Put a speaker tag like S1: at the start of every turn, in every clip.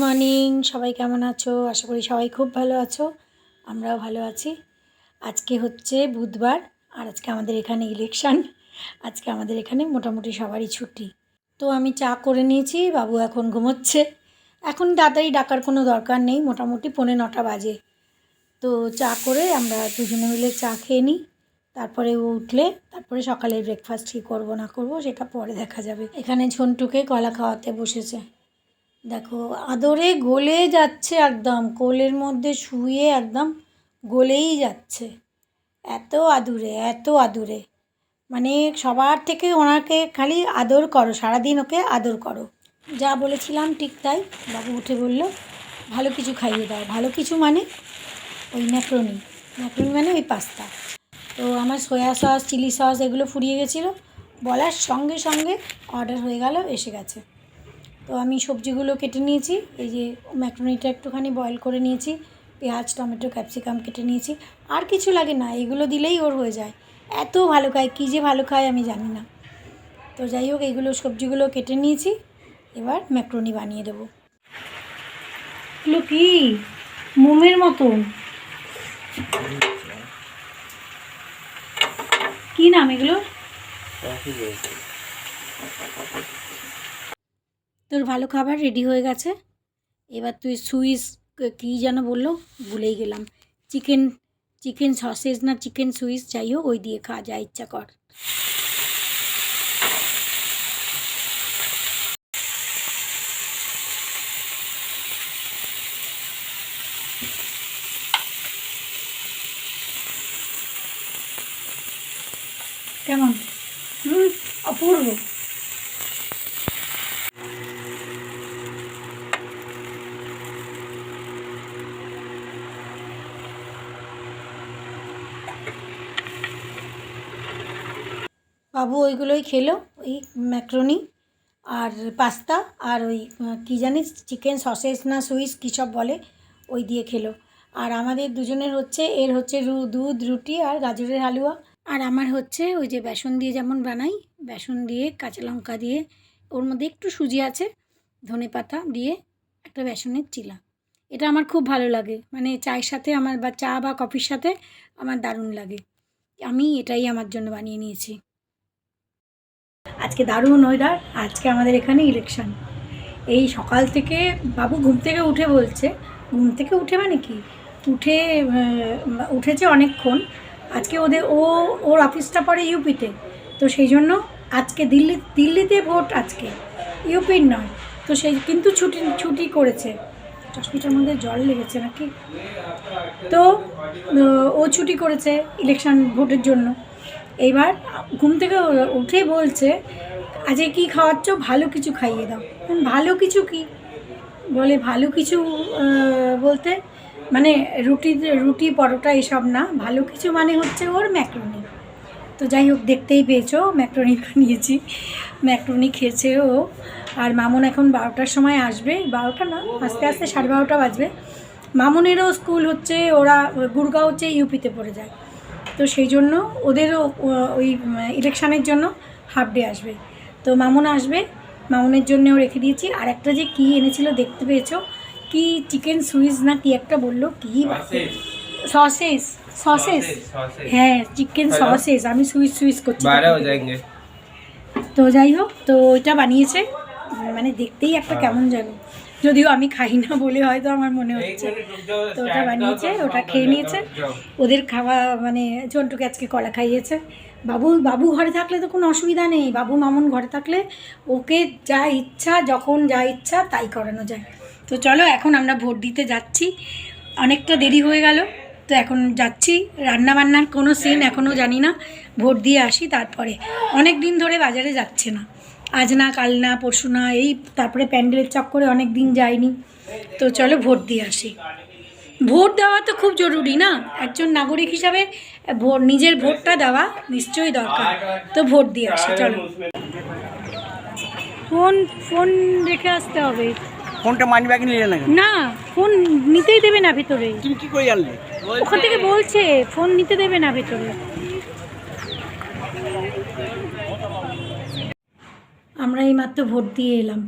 S1: Morning, সবাই কেমন আছো? আশা করি সবাই খুব ভালো আছো। আমরাও ভালো আছি। আজকে হচ্ছে বুধবার, আর আজকে আমাদের এখানে ইলেকশান। আজকে আমাদের এখানে মোটামুটি সবারই ছুটি। তো আমি চা করে নিয়েছি, বাবু এখন ঘুমোচ্ছে। এখন তাড়াতাড়ি ডাকার কোনো দরকার নেই, মোটামুটি 9:45 বাজে। তো চা করে আমরা দুজনে মিলে চা খেয়ে নিই। তারপরে ও উঠলে তারপরে সকালে ব্রেকফাস্ট কী করবো না করবো সেটা পরে দেখা যাবে। এখানে ঝন্টুকে কলা খাওয়াতে বসেছে। দেখো আদরে গলে যাচ্ছে, একদম কোলের মধ্যে শুয়ে একদম গলেই যাচ্ছে। এত আদুরে, এত আদুরে, মানে সবার থেকে ওনাকে খালি আদর করো, সারাদিন ওকে আদর করো। যা বলেছিলাম ঠিক তাই। বাবু উঠে বলল ভালো কিছু খাইয়ে দাও। ভালো কিছু মানে ওই ম্যাক্রোনি মানে ওই পাস্তা। তো আমার সয়া সস, চিলি সস এগুলো ফুরিয়ে গেছিলো, বলার সঙ্গে সঙ্গে অর্ডার হয়ে গেল, এসে গেছে। তো আমি সবজিগুলো কেটে নিয়েছি, এই যে ম্যাক্রোনিটা একটুখানি বয়েল করে নিয়েছি, পেঁয়াজ, টমেটো, ক্যাপসিকাম কেটে নিয়েছি। আর কিছু লাগে না, এগুলো দিলেই ওর হয়ে যায়। এত ভালো খায়, কী যে ভালো খায় আমি জানি না। তো যাই হোক, এইগুলো সবজিগুলো কেটে নিয়েছি, এবার ম্যাক্রোনি বানিয়ে দেবো। এগুলো কি মোমের মতন, কি নাম এগুলো? তোর ভালো খাবার রেডি হয়ে গেছে। এবার তুই সুইস কী যেন বললো, ভুলেই গেলাম। চিকেন সসেজ না চিকেন সুইস, যাই হোক, ওই দিয়ে খা, যা ইচ্ছা কর। কেমন? অপূর্ব। বাবু ওইগুলোই খেলো, ওই ম্যাক্রোনি আর পাস্তা আর ওই কী জানিস চিকেন সসেজ না সুইস কী সব বলে, ওই দিয়ে খেলো। আর আমাদের দুজনের হচ্ছে, এর হচ্ছে দুধ, রুটি আর গাজরের হালুয়া। আর আমার হচ্ছে ওই যে বেসন দিয়ে যেমন বানাই, বেসন দিয়ে কাঁচা লঙ্কা দিয়ে, ওর মধ্যে একটু সুজি আছে, ধনেপাতা দিয়ে একটা বেসনের চিলা। এটা আমার খুব ভালো লাগে, মানে চায়ের সাথে আমার, বা চা বা কফির সাথে আমার দারুণ লাগে। আমি এটাই আমার জন্য বানিয়ে নিয়েছি। আজকে দারুণ ওয়েদার, আজকে আমাদের এখানে ইলেকশান। এই সকাল থেকে বাবু ঘুম থেকে উঠে বলছে, ঘুম থেকে উঠে মানে কি, উঠেছে অনেকক্ষণ। আজকে ওর অফিসটা পড়ে ইউপিতে, তো সেই জন্য আজকে দিল্লিতে ভোট, আজকে ইউপির নয়। তো সেই কিন্তু ছুটি করেছে। চশমিটার মধ্যে জল লেগেছে নাকি? তো ও ছুটি করেছে ইলেকশন ভোটের জন্য। এইবার ঘুম থেকে উঠে বলছে আজকে কী খাওয়াচ্ছ, ভালো কিছু খাইয়ে দাও। ভালো কিছু কি বলে, ভালো কিছু বলতে মানে রুটি পরোটা এসব না, ভালো কিছু মানে হচ্ছে ওর ম্যাক্রোনি। তো যাই হোক, দেখতেই পেয়েছো ম্যাক্রোনি বানিয়েছি, ম্যাক্রোনি খেয়েছে ও। আর মামুন এখন 12টার সময় আসবে, 12টা না, আস্তে আস্তে 12:30 বাজবে। মামুনেরও স্কুল হচ্ছে, ওরা গুরগাঁও হচ্ছে ইউপিতে পড়ে যায়, তো সেই জন্য ওদেরও ওই ইলেকশানের জন্য হাফ ডে আসবে। তো মামুন আসবে, মামুনের জন্যও রেখে দিয়েছি। আর একটা যে কী এনেছিল দেখতে পেয়েছো, কি চিকেন সুইস না কি একটা বললো, কি সসেস, হ্যাঁ চিকেন সসেস, আমি সুইস করছি। তো যাই হোক, তো ওইটা বানিয়েছে, মানে দেখতেই একটা কেমন জানো, যদিও আমি খাই না বলে হয়তো আমার মনে হচ্ছে। তো ওটা বানিয়েছে, ওটা খেয়ে নিয়েছে। ওদের খাওয়া মানে ঝন্টুকে আজকে কলা খাইয়েছে। বাবু ঘরে থাকলে তো কোনো অসুবিধা নেই, বাবু মামুন ঘরে থাকলে ওকে যা ইচ্ছা, যখন যা ইচ্ছা তাই করানো যায়। তো চলো এখন আমরা ভোট দিতে যাচ্ছি, অনেকটা দেরি হয়ে গেল, তো এখন যাচ্ছি। রান্নাবান্নার কোনো সিন এখনও জানি না, ভোট দিয়ে আসি তারপরে। অনেক দিন ধরে বাজারে যাচ্ছে না, আজ না কাল না পরশু না, এই তারপরে প্যান্ডেলের চক্করে অনেক দিন যায়নি। তো চলো ভোট দিয়ে আসি। ভোট দেওয়া তো খুব জরুরি না, একজন নাগরিক হিসাবে নিজের ভোটটা দেওয়া নিশ্চয়ই দরকার। তো ভোট দিয়ে আসি চলো। ফোন রেখে আসতে হবে।
S2: ফোনটা মানি ব্যাগে নিলে
S1: না, ফোন নিতেই দেবে না ভেতরে।
S2: তুমি কি করে জানলে?
S1: ওখান থেকে বলছে ফোন নিতে দেবে না ভেতরে। আমরা এইমাত্র ভোট দিয়ে এলাম।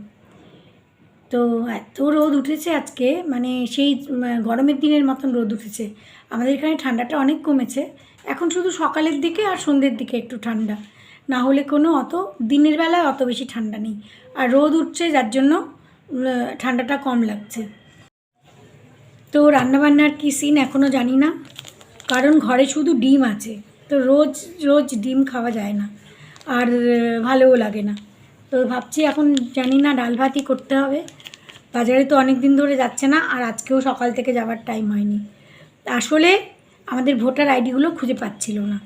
S1: তো এত রোদ উঠেছে আজকে, মানে সেই গরমের দিনের মতন রোদ উঠেছে। আমাদের এখানে ঠান্ডাটা অনেক কমেছে, এখন শুধু সকালের দিকে আর সন্ধ্যের দিকে একটু ঠান্ডা, না হলে কোনো অত দিনের বেলায় অত বেশি ঠান্ডা নেই। আর রোদ উঠছে যার জন্য ঠান্ডাটা কম লাগছে। তো রান্নাবান্নার কী সিন এখনও জানি না, কারণ ঘরে শুধু ডিম আছে, তো রোজ রোজ ডিম খাওয়া যায় না, আর ভালোও লাগে না। তো ভাবছি এখন জানি না, ডাল ভাতই করতে হবে। বাজারে তো অনেক দিন ধরে যাচ্ছে না, আর আজকেও সকাল থেকে যাওয়ার টাইম হয়নি। আসলে আমাদের ভোটার আইডিগুলো খুঁজে পাচ্ছিল না,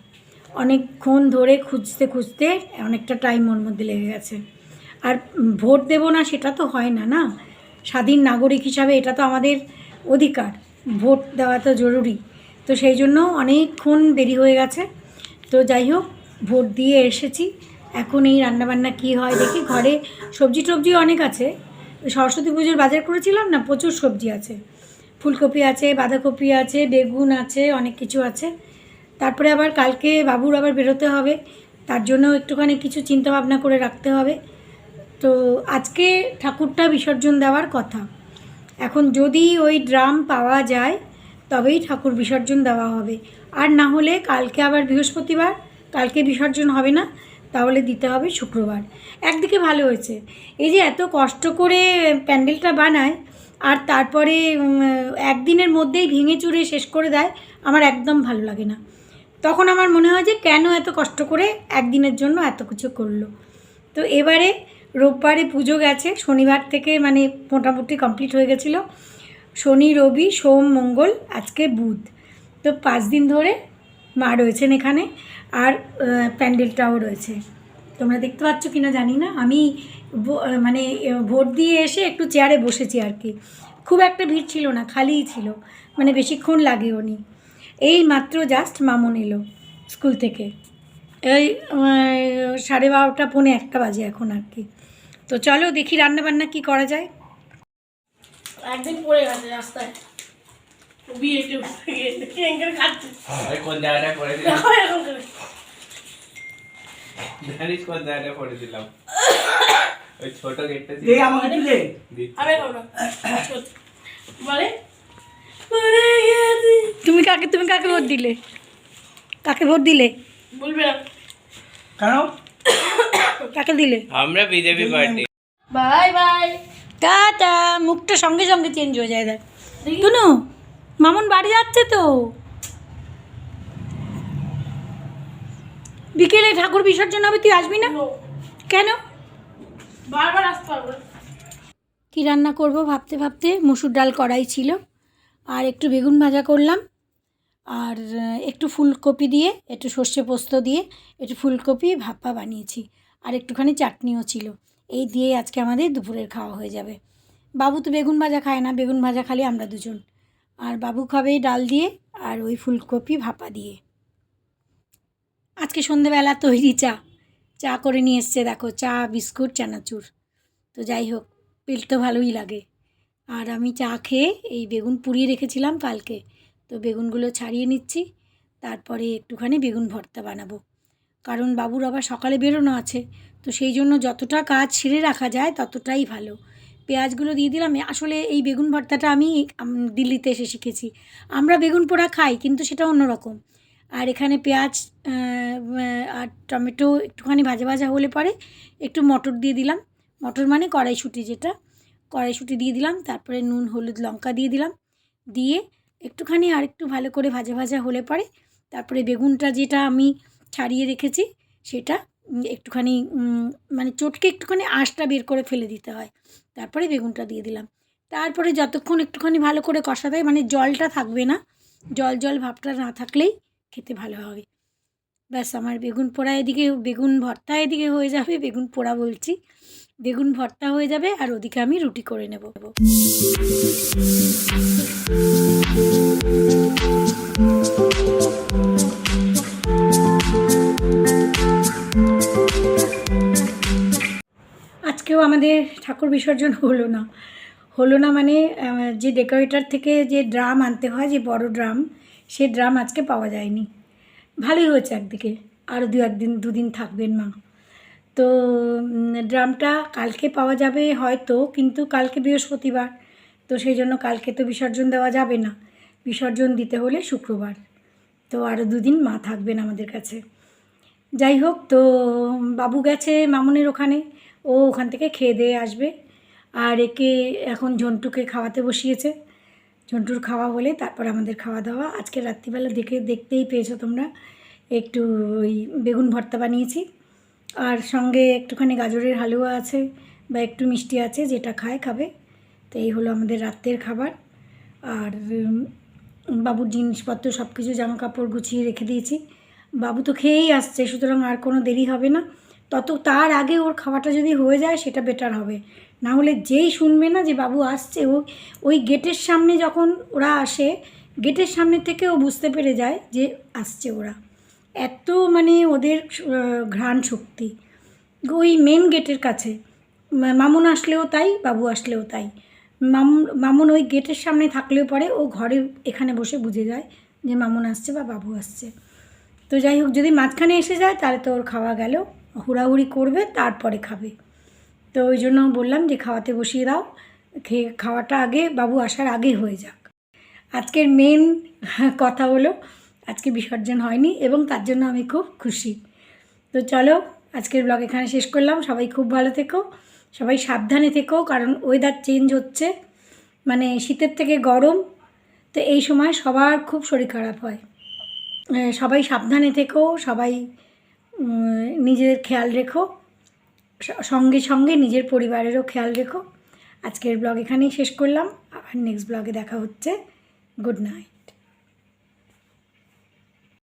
S1: অনেকক্ষণ ধরে খুঁজতে খুঁজতে অনেকটা টাইম ওর মধ্যে লেগে গেছে। আর ভোট দেবো না সেটা তো হয় না, না, স্বাধীন নাগরিক হিসাবে এটা তো আমাদের অধিকার, ভোট দেওয়া তো জরুরি। তো সেই জন্য অনেকক্ষণ দেরি হয়ে গেছে। তো যাই হোক, ভোট দিয়ে এসেছি, এখন এই রান্নাবান্না কী হয় দেখি। ঘরে সবজি টবজি অনেক আছে, সরস্বতী পুজোর বাজার করেছিলাম না, প্রচুর সবজি আছে, ফুলকপি আছে, বাঁধাকপি আছে, বেগুন আছে, অনেক কিছু আছে। তারপরে আবার কালকে বাবুর আবার বেরোতে হবে, তার জন্য একটুখানি কিছু চিন্তাভাবনা করে রাখতে হবে। তো আজকে ঠাকুরটা বিসর্জন দেওয়ার কথা, এখন যদি ওই ড্রাম পাওয়া যায় তবেই ঠাকুর বিসর্জন দেওয়া হবে, আর না হলে কালকে আবার বৃহস্পতিবার, কালকে বিসর্জন হবে না, তাহলে দিতে হবে শুক্রবার। একদিকে ভালো হয়েছে, এই যে এত কষ্ট করে প্যান্ডেলটা বানায় আর তারপরে একদিনের মধ্যেই ভেঙে চুরে শেষ করে দেয়, আমার একদম ভালো লাগে না। তখন আমার মনে হয় যে কেন এত কষ্ট করে একদিনের জন্য এত কিছু করলো। তো এবারে রোববারে পুজো গেছে, শনিবার থেকে মানে মোটামুটি কমপ্লিট হয়ে গেছিলো, শনি রবি সোম মঙ্গল, আজকে বুধ, তো 5 দিন ধরে মা রয়েছেন এখানে, আর প্যান্ডেলটাও রয়েছে। তোমরা দেখতে পাচ্ছ কি না জানি না, আমি মানে ভোট দিয়ে এসে একটু চেয়ারে বসেছি আর কি, খুব একটা ভিড় ছিল না, খালিই ছিল, মানে বেশিক্ষণ লাগেও নি। এই মাত্র জাস্ট মামুন এলো স্কুল থেকে, এই 12:30 পৌনে 1 বাজে এখন আর কি। তো চলো দেখি রান্নাবান্না কি করা যায়।
S3: একদিন পড়ে গেছে রাস্তায় বিয়েতে খাচ্ছে
S4: কোন জায়গাটা করে দিলাম
S3: এরকম করে
S4: জানিস কোন জায়গাটা করে দিলাম ওই ছোট গেটটা ছিল
S2: এই আমাকে দিলে
S3: আমি খাবো না বলে পড়ে গেছে
S1: তুমি কাকে ভোট দিলে? কাকে ভোট দিলে?
S3: বলবে না
S2: কেন?
S1: কাকে দিলে?
S4: আমরা BJP party
S3: bye bye
S1: tata. মুখটা সঙ্গে সঙ্গে চেঞ্জ হয়ে যায়, দেখ টুনু, মামুন বাড়ি যাচ্ছে তো, বিকেলে ঠাকুর বিসর্জন হবে, তুই আসবি না কেন?
S3: বারবার আসতে হবে।
S1: কী রান্না করব ভাবতে ভাবতে মুসুর ডাল কড়াই ছিল, আর একটু বেগুন ভাজা করলাম, আর একটু ফুলকপি দিয়ে, একটু সর্ষে পোস্ত দিয়ে একটু ফুলকপি ভাপা বানিয়েছি, আর একটুখানি চাটনিও ছিল। এই দিয়ে আজকে আমাদের দুপুরের খাওয়া হয়ে যাবে। বাবু তো বেগুন ভাজা খায় না, বেগুন ভাজা খালি আমরা দুজন, আর বাবু খাবে ডাল দিয়ে আর ওই ফুলকপি ভাপা দিয়ে। আজকে সন্ধেবেলা তৈরি চা করে নিয়ে এসছে, দেখো, চা বিস্কুট চানাচুর। তো যাই হোক, পেট তো ভালোই লাগে। আর আমি চা খেয়ে এই বেগুন পুড়িয়ে রেখেছিলাম কালকে, তো বেগুনগুলো ছাড়িয়ে নিচ্ছি, তারপরে একটুখানি বেগুন ভর্তা বানাবো, কারণ বাবুর আবার সকালে বেরোনো আছে, তো সেই জন্য যতটা কাজ সেরে রাখা যায় ততটাই ভালো। পেঁয়াজগুলো দিয়ে দিলাম। আসলে এই বেগুন ভর্তাটা আমি দিল্লিতে এসে শিখেছি, আমরা বেগুন পোড়া খাই কিন্তু সেটা অন্যরকম। আর এখানে পেঁয়াজ আর টমেটো একটুখানি ভাজা ভাজা হলে পরে একটু মটর দিয়ে দিলাম, মটর মানে কড়াইশুঁটি, যেটা কড়াইশুঁটি দিয়ে দিলাম, তারপরে নুন হলুদ লঙ্কা দিয়ে দিলাম, দিয়ে একটুখানি আর একটু ভালো করে ভাজা ভাজা হলে পরে তারপরে বেগুনটা যেটা আমি ছাড়িয়ে রেখেছি সেটা একটুখানি মানে চটকে একটুখানি আঁশটা বের করে ফেলে দিতে হয়, তারপরে বেগুনটা দিয়ে দিলাম। তারপরে যতক্ষণ একটুখানি ভালো করে কষাতে হয়, মানে জলটা থাকবে না, জল ভাবটা না থাকলেই খেতে ভালো হবে। ব্যাস, আমার বেগুন পোড়া এদিকে, বেগুন ভর্তা এদিকে হয়ে যাবে, বেগুন পোড়া বলছি, বেগুন ভর্তা হয়ে যাবে, আর ওদিকে আমি রুটি করে নেব। আজকেও আমাদের ঠাকুর বিসর্জন হলো না মানে যে ডেকোরেটর থেকে যে ড্রাম আনতে হয়, যে বড় ড্রাম, সে ড্রাম আজকে পাওয়া যায়নি। ভালোই হয়েছে একদিকে, আরও দুদিন থাকবেন মা। তো ড্রামটা কালকে পাওয়া যাবে হয়তো, কিন্তু কালকে বৃহস্পতিবার, তো সেই জন্য কালকে তো বিসর্জন দেওয়া যাবে না, বিসর্জন দিতে হলে শুক্রবার, তো আরও 2 দিন মা থাকবেন আমাদের কাছে। যাই হোক, তো বাবু গেছে মামুনের ওখানে, ও ওখান থেকে খেয়ে দিয়ে আসবে। আর একে এখন ঝন্টুকে খাওয়াতে বসিয়েছে, ঝন্টুর খাওয়া হলে তারপর আমাদের খাওয়া দাওয়া। আজকে রাত্রিবেলা দেখতেই পেয়েছো তোমরা, একটু ওই বেগুন ভর্তা বানিয়েছি, আর সঙ্গে একটুখানি গাজরের হালুয়া আছে বা একটু মিষ্টি আছে, যেটা খাবে। তো এই হলো আমাদের রাত্রের খাবার। আর বাবুর জিনিসপত্র সব কিছু জামা কাপড় গুছিয়ে রেখে দিয়েছি। বাবু তো খেয়েই আসছে, সুতরাং আর কোনো দেরি হবে না। তার আগে ওর খাওয়াটা যদি হয়ে যায় সেটা বেটার হবে, না হলে যেই শুনবে না যে বাবু আসছে, ওই গেটের সামনে যখন ওরা আসে, গেটের সামনে থেকে ও বুঝতে পেরে যায় যে আসছে ওরা। এত মানে ওদের ঘ্রাণ শক্তি, ওই মেন গেটের কাছে। মামুন আসলেও তাই, বাবু আসলেও তাই। মামুন ওই গেটের সামনে থাকলেও পরে ও ঘরে এখানে বসে বুঝে যায় যে মামুন আসছে বা বাবু আসছে। তো যাই হোক, যদি মাঝখানে এসে যায় তাহলে তো ওর খাওয়া গেল, হুড়াহুড়ি করবে তারপরে খাবে। তো ওই জন্য বললাম যে খাওয়াতে বসিয়ে দাও, খাওয়াটা আগে বাবু আসার আগে হয়ে যাক। আজকের মেন কথা হলো আজকে বিসর্জন হয়নি, এবং তার জন্য আমি খুব খুশি। তো চলো, আজকের ব্লগ এখানে শেষ করলাম। সবাই খুব ভালো থেকো, সবাই সাবধানে থেকো, কারণ ওয়েদার চেঞ্জ হচ্ছে, মানে শীতের থেকে গরম, তো এই সময় সবার খুব শরীর খারাপ হয়। সবাই সাবধানে থেকো, সবাই নিজেদের খেয়াল রেখো, সঙ্গে সঙ্গে নিজের পরিবারেরও খেয়াল রেখো। আজকের ব্লগ এখানেই শেষ করলাম, আবার নেক্সট ব্লগে দেখা হচ্ছে। Good night.